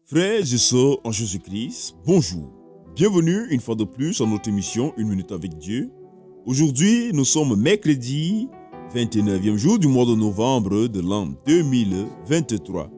Frères et sœurs en Jésus-Christ, bonjour. Bienvenue une fois de plus à notre émission Une minute avec Dieu. Aujourd'hui, nous sommes mercredi 29e jour du mois de novembre de l'an 2023.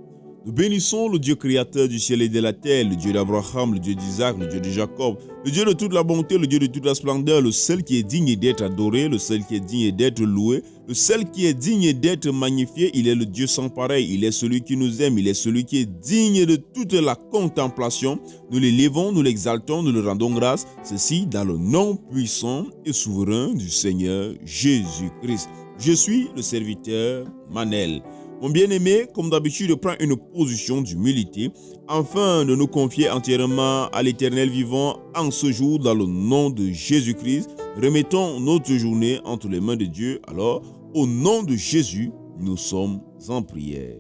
Nous bénissons le Dieu créateur du ciel et de la terre, le Dieu d'Abraham, le Dieu d'Isaac, le Dieu de Jacob, le Dieu de toute la bonté, le Dieu de toute la splendeur, le seul qui est digne d'être adoré, le seul qui est digne d'être loué, le seul qui est digne d'être magnifié. Il est le Dieu sans pareil, il est celui qui nous aime, il est celui qui est digne de toute la contemplation. Nous l'élevons, nous l'exaltons, nous le rendons grâce, ceci dans le nom puissant et souverain du Seigneur Jésus-Christ. Je suis le serviteur Manel. Mon bien-aimé, comme d'habitude, prend une position d'humilité afin de nous confier entièrement à l'Éternel vivant en ce jour dans le nom de Jésus-Christ. Remettons notre journée entre les mains de Dieu. Alors, au nom de Jésus, nous sommes en prière.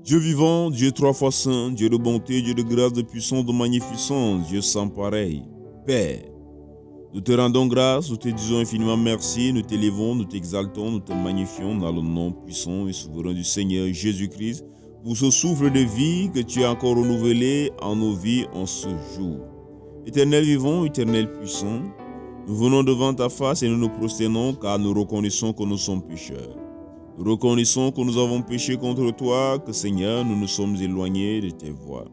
Dieu vivant, Dieu trois fois saint, Dieu de bonté, Dieu de grâce, de puissance, de magnificence, Dieu sans pareil, Père. Nous te rendons grâce, nous te disons infiniment merci, nous t'élevons, nous t'exaltons, nous te magnifions dans le nom puissant et souverain du Seigneur Jésus-Christ pour ce souffle de vie que tu as encore renouvelé en nos vies en ce jour. Éternel vivant, éternel puissant, nous venons devant ta face et nous nous prosternons car nous reconnaissons que nous sommes pécheurs. Nous reconnaissons que nous avons péché contre toi, que Seigneur, nous nous sommes éloignés de tes voies.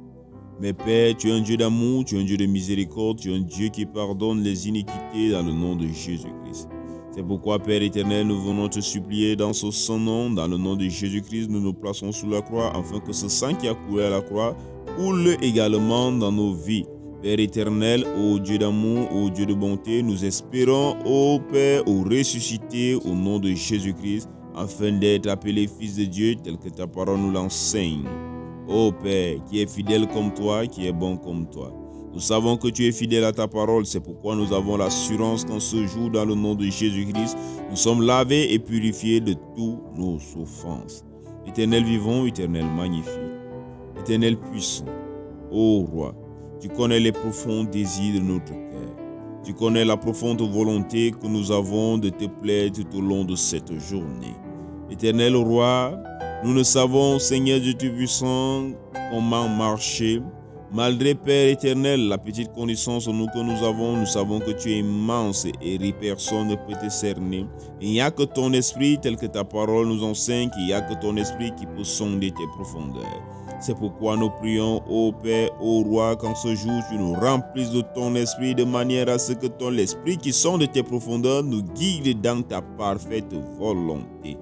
Mais Père, tu es un Dieu d'amour, tu es un Dieu de miséricorde, tu es un Dieu qui pardonne les iniquités dans le nom de Jésus-Christ. C'est pourquoi, Père éternel, nous venons te supplier dans ce saint nom, dans le nom de Jésus-Christ, nous nous plaçons sous la croix, afin que ce sang qui a coulé à la croix coule également dans nos vies. Père éternel, ô Dieu d'amour, ô Dieu de bonté, nous espérons, ô Père, au ressuscité au nom de Jésus-Christ, afin d'être appelés fils de Dieu, tel que ta parole nous l'enseigne. Ô Père, qui est fidèle comme toi, qui est bon comme toi. Nous savons que tu es fidèle à ta parole, c'est pourquoi nous avons l'assurance qu'en ce jour, dans le nom de Jésus-Christ, nous sommes lavés et purifiés de toutes nos offenses. Éternel vivant, éternel magnifique, éternel puissant, ô Roi, tu connais les profonds désirs de notre cœur. Tu connais la profonde volonté que nous avons de te plaire tout au long de cette journée. Éternel Roi, nous ne savons, Seigneur Dieu Tout-Puissant, comment marcher. Malgré, Père éternel, la petite connaissance que nous avons, nous savons que tu es immense et personne ne peut te cerner. Il n'y a que ton esprit, tel que ta parole nous enseigne, qu'il n'y a que ton esprit qui peut sonder tes profondeurs. C'est pourquoi nous prions, ô Père, ô Roi, qu'en ce jour tu nous remplisses de ton esprit de manière à ce que ton esprit qui sonde tes profondeurs nous guide dans ta parfaite volonté.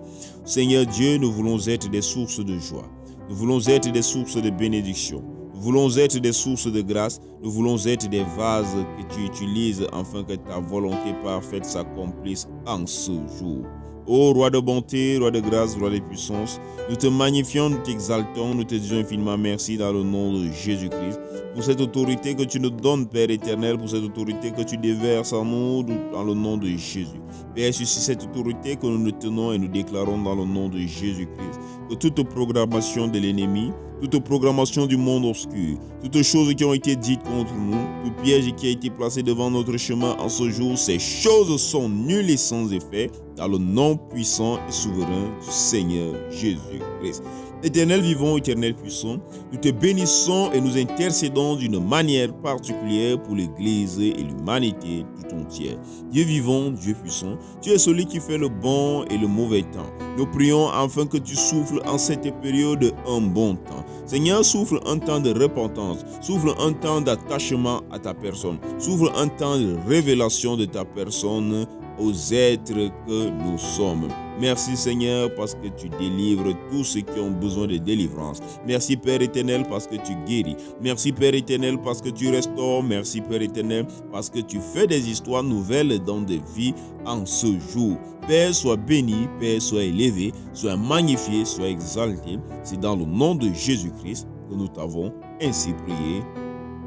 Seigneur Dieu, nous voulons être des sources de joie. Nous voulons être des sources de bénédiction. Nous voulons être des sources de grâce. Nous voulons être des vases que tu utilises afin que ta volonté parfaite s'accomplisse en ce jour. Ô Roi de bonté, Roi de grâce, Roi de puissance, nous te magnifions, nous t'exaltons, nous te disons infiniment merci dans le nom de Jésus-Christ pour cette autorité que tu nous donnes, Père éternel, pour cette autorité que tu déverses en nous dans le nom de Jésus. Père, c'est cette autorité que nous nous tenons et nous déclarons dans le nom de Jésus-Christ que toute programmation de l'ennemi, toute programmation du monde obscur, toutes choses qui ont été dites contre nous, tout piège qui a été placé devant notre chemin en ce jour, ces choses sont nulles et sans effet dans le nom puissant et souverain du Seigneur Jésus-Christ. Éternel vivant, éternel puissant, nous te bénissons et nous intercédons d'une manière particulière pour l'Église et l'humanité tout entière. Dieu vivant, Dieu puissant, tu es celui qui fait le bon et le mauvais temps. Nous prions afin que tu souffles en cette période un bon temps. Seigneur, souffle un temps de repentance, souffle un temps d'attachement à ta personne, souffle un temps de révélation de ta personne aux êtres que nous sommes. Merci Seigneur parce que tu délivres tous ceux qui ont besoin de délivrance. Merci Père éternel parce que tu guéris. Merci Père éternel parce que tu restaures. Merci Père éternel parce que tu fais des histoires nouvelles dans des vies en ce jour. Père, sois béni, Père, sois élevé, sois magnifié, sois exalté. C'est dans le nom de Jésus-Christ que nous t'avons ainsi prié.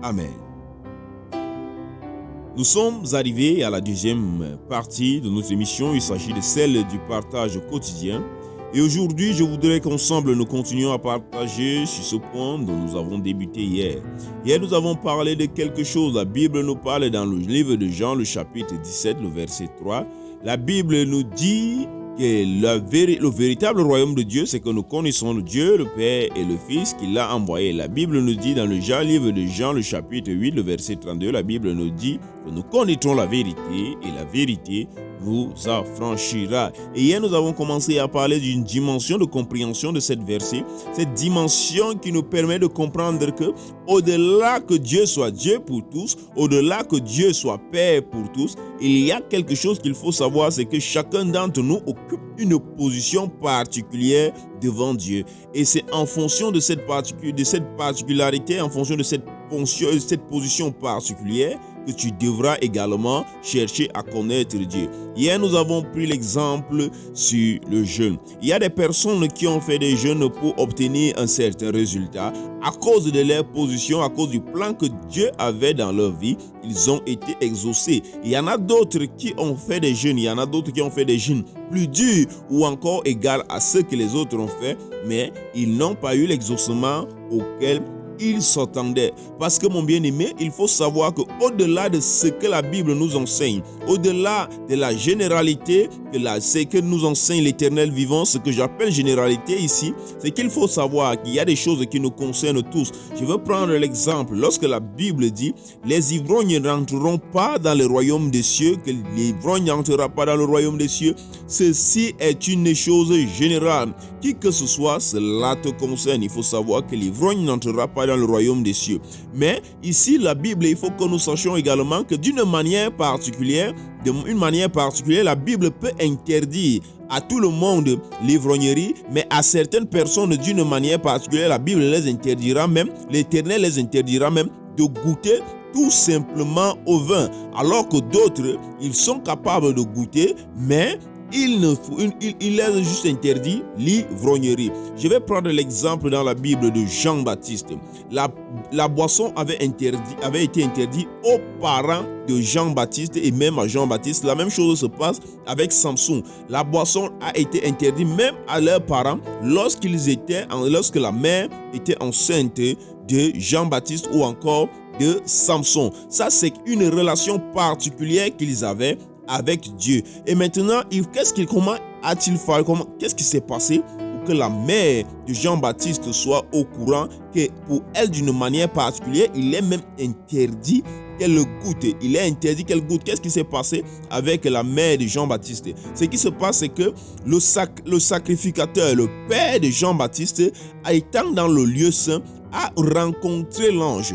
Amen. Nous sommes arrivés à la deuxième partie de notre émission. Il s'agit de celle du partage quotidien. Et aujourd'hui, je voudrais qu'ensemble nous continuions à partager sur ce point dont nous avons débuté hier. Hier, nous avons parlé de quelque chose. La Bible nous parle dans le livre de Jean, le chapitre 17, le verset 3. La Bible nous dit que le véritable royaume de Dieu, c'est que nous connaissons le Dieu, le Père et le Fils qui l'a envoyé. La Bible nous dit dans le livre de Jean, le chapitre 8, le verset 32, la Bible nous dit que nous connaîtrons la vérité et la vérité vous affranchira. Et hier, nous avons commencé à parler d'une dimension de compréhension de cette verset, cette dimension qui nous permet de comprendre que au-delà que Dieu soit Dieu pour tous, au-delà que Dieu soit Père pour tous, il y a quelque chose qu'il faut savoir, c'est que chacun d'entre nous occupe une position particulière devant Dieu. Et c'est en fonction de cette particularité, en fonction de cette position particulière, que tu devras également chercher à connaître Dieu. Hier, nous avons pris l'exemple sur le jeûne. Il y a des personnes qui ont fait des jeûnes pour obtenir un certain résultat. À cause de leur position, à cause du plan que Dieu avait dans leur vie, ils ont été exaucés. Il y en a d'autres qui ont fait des jeûnes, il y en a d'autres qui ont fait des jeûnes plus durs ou encore égal à ceux que les autres ont fait, mais ils n'ont pas eu l'exaucement auquel ils s'attendaient. Parce que mon bien-aimé, il faut savoir qu'au-delà de ce que la Bible nous enseigne, au-delà de la généralité, ce que nous enseigne l'Éternel vivant, ce que j'appelle généralité ici, c'est qu'il faut savoir qu'il y a des choses qui nous concernent tous. Je veux prendre l'exemple, lorsque la Bible dit « Les ivrognes n'entreront pas dans le royaume des cieux », que l'ivrogne n'entrera pas dans le royaume des cieux, ceci est une chose générale. Qui que ce soit, cela te concerne. Il faut savoir que l'ivrogne n'entrera pas dans le royaume des cieux. Mais ici, la Bible, il faut que nous sachions également que d'une manière particulière, la Bible peut interdire à tout le monde l'ivrognerie, mais à certaines personnes d'une manière particulière, la Bible les interdira même, l'Éternel les interdira même de goûter tout simplement au vin, alors que d'autres, ils sont capables de goûter, mais il est juste interdit l'ivrognerie. Je vais prendre l'exemple dans la Bible de Jean-Baptiste. La boisson avait été interdite aux parents de Jean-Baptiste et même à Jean-Baptiste. La même chose se passe avec Samson. La boisson a été interdite même à leurs parents lorsque la mère était enceinte de Jean-Baptiste ou encore de Samson. Ça, c'est une relation particulière qu'ils avaient avec Dieu. Et maintenant, qu'est-ce qui s'est passé pour que la mère de Jean-Baptiste soit au courant que pour elle, d'une manière particulière, il est même interdit qu'elle goûte. Il est interdit qu'elle goûte. Qu'est-ce qui s'est passé avec la mère de Jean-Baptiste? Ce qui se passe, c'est que le sacrificateur, le père de Jean-Baptiste, étant dans le lieu saint, a rencontré l'ange,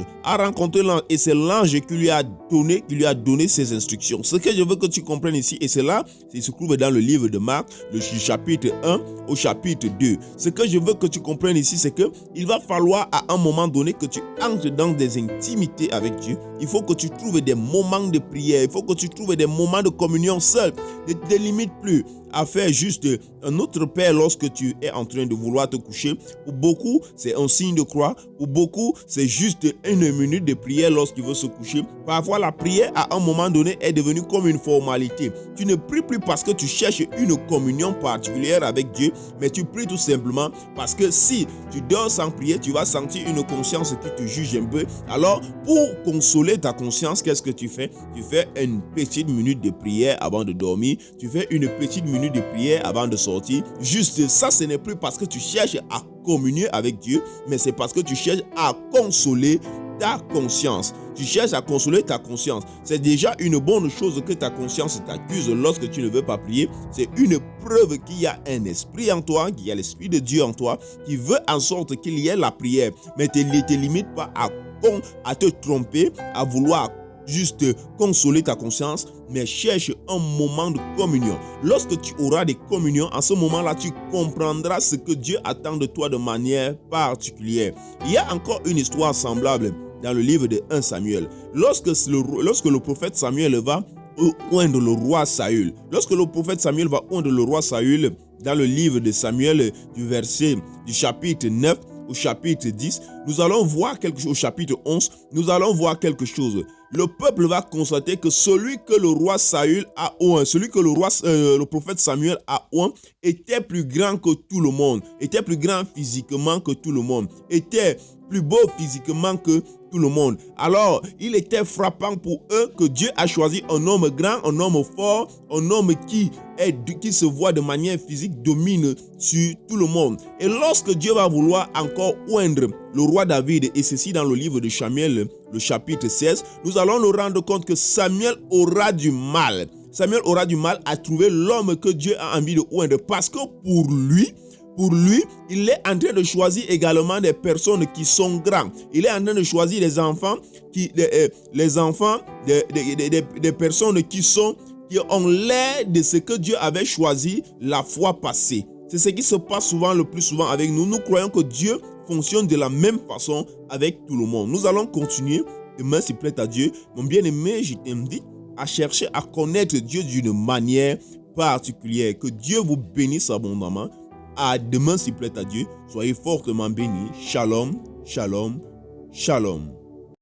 et c'est l'ange qui lui a donné ses instructions. Ce que je veux que tu comprennes ici, et cela se trouve dans le livre de Marc, le chapitre 1 au chapitre 2. Ce que je veux que tu comprennes ici, c'est que il va falloir à un moment donné que tu entres dans des intimités avec Dieu. Il faut que tu trouves des moments de prière, il faut que tu trouves des moments de communion seul. Ne te limite plus à faire juste un autre père lorsque tu es en train de vouloir te coucher. Pour beaucoup, c'est un signe de croix. Pour beaucoup, c'est juste une minute de prière lorsqu'il veut se coucher. Parfois, la prière, à un moment donné, est devenue comme une formalité. Tu ne pries plus parce que tu cherches une communion particulière avec Dieu, mais tu pries tout simplement parce que si tu dors sans prier, tu vas sentir une conscience qui te juge un peu. Alors, pour consoler ta conscience, qu'est-ce que tu fais? Tu fais une petite minute de prière avant de dormir. Tu fais une petite minute de prière avant de sortir. Juste ça, ce n'est plus parce que tu cherches à communier avec Dieu, mais c'est parce que tu cherches à consoler ta conscience. Tu cherches à consoler ta conscience. C'est déjà une bonne chose que ta conscience t'accuse lorsque tu ne veux pas prier. C'est une preuve qu'il y a un esprit en toi, qu'il y a l'esprit de Dieu en toi, qui veut en sorte qu'il y ait la prière. Mais ne te limite pas à te tromper, à vouloir juste consoler ta conscience, mais cherche un moment de communion. Lorsque tu auras des communions, en ce moment-là, tu comprendras ce que Dieu attend de toi de manière particulière. Il y a encore une histoire semblable dans le livre de 1 Samuel. Lorsque le prophète Samuel va oindre le roi Saül, dans le livre de Samuel du chapitre 9 au chapitre 10, nous allons voir quelque chose, au chapitre 11, nous allons voir quelque chose. Le peuple va constater que celui que le roi Saül a oint, le prophète Samuel a oint, était plus grand que tout le monde, était plus grand physiquement que tout le monde, était plus beau physiquement que tout le monde. Alors, il était frappant pour eux que Dieu a choisi un homme grand, un homme fort, un homme qui se voit de manière physique, domine sur tout le monde. Et lorsque Dieu va vouloir encore oindre le roi David, et ceci dans le livre de Samuel, le chapitre 16, nous allons nous rendre compte que Samuel aura du mal. Samuel aura du mal à trouver l'homme que Dieu a envie de oindre parce que pour lui, il est en train de choisir également des personnes qui sont grands. Il est en train de choisir des enfants, des personnes qui ont l'air de ce que Dieu avait choisi la fois passée. C'est ce qui se passe souvent, le plus souvent avec nous. Nous croyons que Dieu fonctionne de la même façon avec tout le monde. Nous allons continuer. Demain, s'il plaît à Dieu. Mon bien-aimé, je t'invite à chercher à connaître Dieu d'une manière particulière. Que Dieu vous bénisse abondamment. À demain, s'il plaît à Dieu. Soyez fortement bénis. Shalom, shalom, shalom.